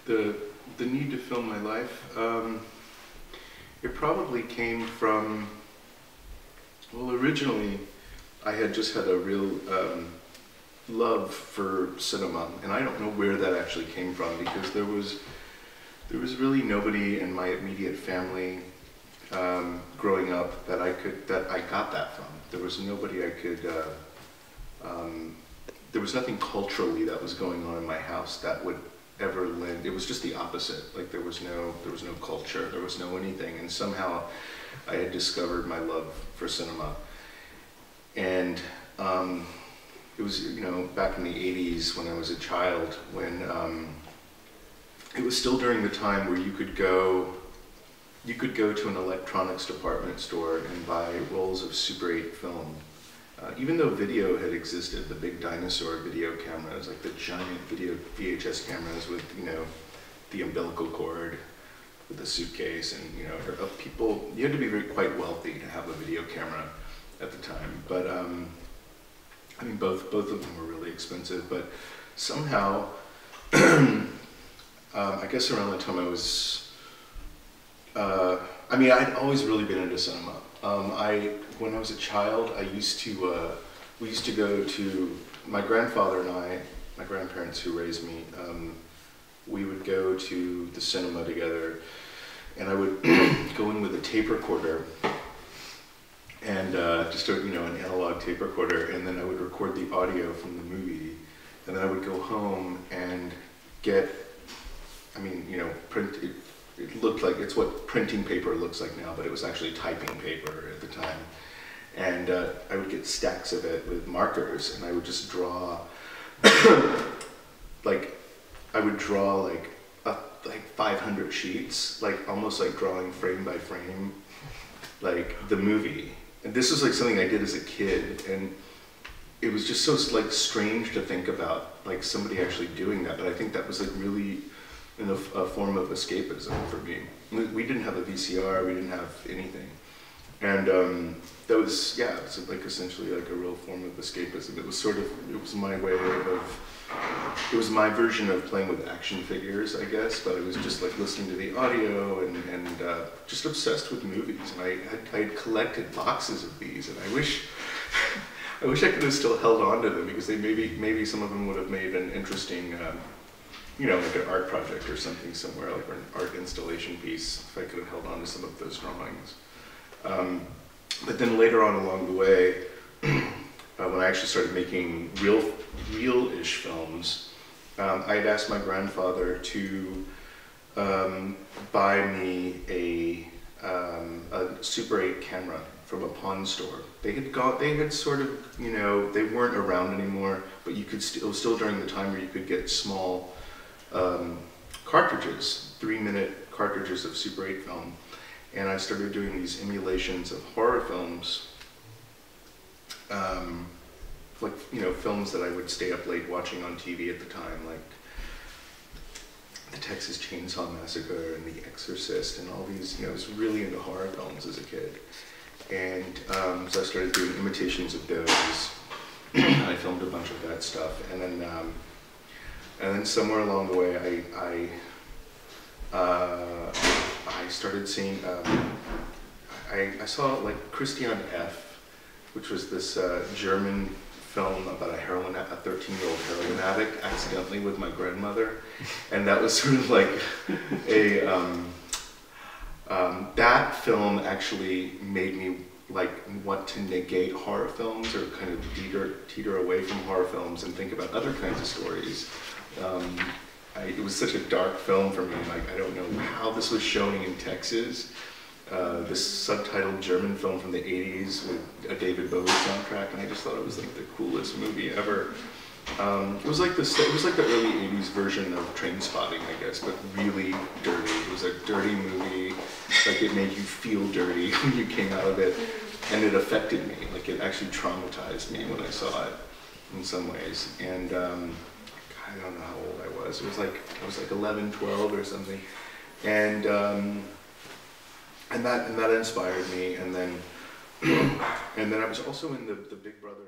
the need to film my life, it probably came from, well, originally I had just had a real love for cinema, and I don't know where that actually came from, because there was really nobody in my immediate family growing up that I got that from. There was nobody I could. There was nothing culturally that was going on in my house that would ever lend. It was just the opposite. Like there was no culture, there was no anything, and somehow I had discovered my love for cinema. And it was, you know, back in the 80s when I was a child, when it was still during the time where you could go to an electronics department store and buy rolls of Super 8 film. Even though video had existed, the big dinosaur video cameras, like the giant video VHS cameras with, you know, the umbilical cord with the suitcase, and, you know, people, you had to be quite wealthy to have a video camera at the time. But I mean, both of them were really expensive, but somehow, I guess around the time I was, I mean, I'd always really been into cinema. When I was a child, we used to go to, my grandfather and I, my grandparents who raised me, we would go to the cinema together, and I would go in with a tape recorder, and just you know, an analog tape recorder, and then I would record the audio from the movie, and then I would go home and get, I mean, you know, it looked like, it's what printing paper looks like now, but it was actually typing paper at the time. And I would get stacks of it with markers, and I would just draw, like 500 sheets, like almost like drawing frame by frame, like the movie. And this was like something I did as a kid, and it was just so like strange to think about like somebody actually doing that. But I think that was like really a form of escapism for me. We didn't have a VCR, we didn't have anything. And that was, yeah, it was like essentially like a real form of escapism. It was sort of, it was my way of, it was my version of playing with action figures, I guess, but I was just like listening to the audio and just obsessed with movies. And I had collected boxes of these, and I wish I could have still held on to them, because they maybe some of them would have made an interesting, you know, like an art project or something somewhere, like an art installation piece, if I could have held on to some of those drawings. But then later on along the way, when I actually started making real-ish films, I had asked my grandfather to buy me a Super 8 camera from a pawn store. They had sort of, you know, they weren't around anymore, but you could it was still during the time where you could get small cartridges, 3-minute cartridges of Super 8 film. And I started doing these emulations of horror films, like, you know, films that I would stay up late watching on TV at the time, like the Texas Chainsaw Massacre and The Exorcist and all these, you know, I was really into horror films as a kid. And so I started doing imitations of those. I filmed a bunch of that stuff, and then somewhere along the way, I started seeing, I saw like Christian F., which was this German film about a 13-year-old heroin addict accidentally with my grandmother. And that was sort of like a, that film actually made me like want to negate horror films, or kind of teeter away from horror films and think about other kinds of stories. It was such a dark film for me. Like, I don't know how this was showing in Texas. This subtitled German film from the 80s with a David Bowie soundtrack, and I just thought it was like the coolest movie ever. It was like the early 80s version of Trainspotting, I guess, but really dirty. It was a dirty movie. Like, it made you feel dirty when you came out of it, and it affected me. Like, it actually traumatized me when I saw it in some ways. And I don't know how old I was. It was like, I was like 11, 12 or something. And that inspired me. And then I was also in the Big Brother